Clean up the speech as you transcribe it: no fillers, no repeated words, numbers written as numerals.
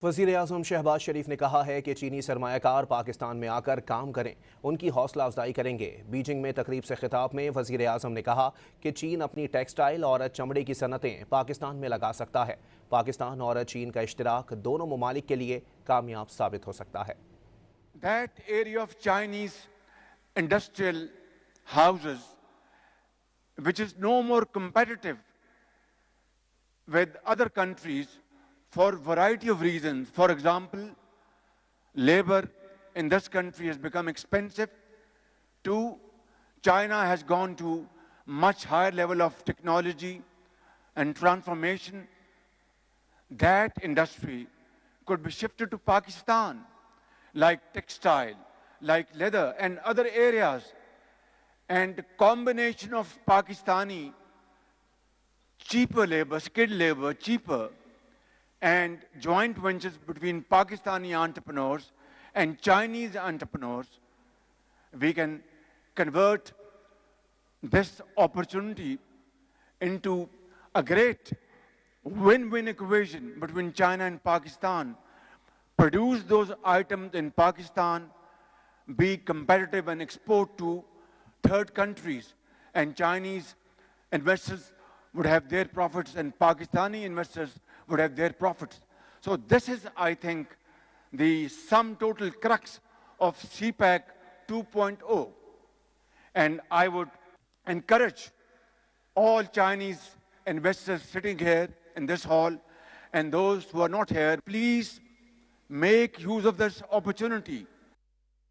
वज़ीराअज़म शहबाज शरीफ ने कहा है कि चीनी सरमायाकार पाकिस्तान में आकर काम करें, उनकी हौसला अफजाई करेंगे। बीजिंग में तकरीब से खिताब में वज़ीराअज़म ने कहा कि चीन अपनी टेक्सटाइल और चमड़े की सनतें पाकिस्तान में लगा सकता है। पाकिस्तान और चीन का इश्तिराक दोनों ममालिक के लिए कामयाब साबित हो सकता है। That area of Chinese industrial houses, which is no more competitive with other countries for a variety of reasons. For example, labor in this country has become expensive. Two, China has gone to much higher level of technology and transformation. That industry could be shifted to Pakistan, like textile, like leather and other areas. And the combination of Pakistani cheaper labor, skilled labor, cheaper, and joint ventures between Pakistani entrepreneurs and Chinese entrepreneurs, we can convert this opportunity into a great win-win equation between China and Pakistan. Produce those items in Pakistan, be competitive and export to third countries, and Chinese investors would have their profits and Pakistani investors would have their profits. So this is, I think, the sum total crux of CPAC 2.0. And I would encourage all Chinese investors sitting here in this hall and those who are not here, please make use of this opportunity.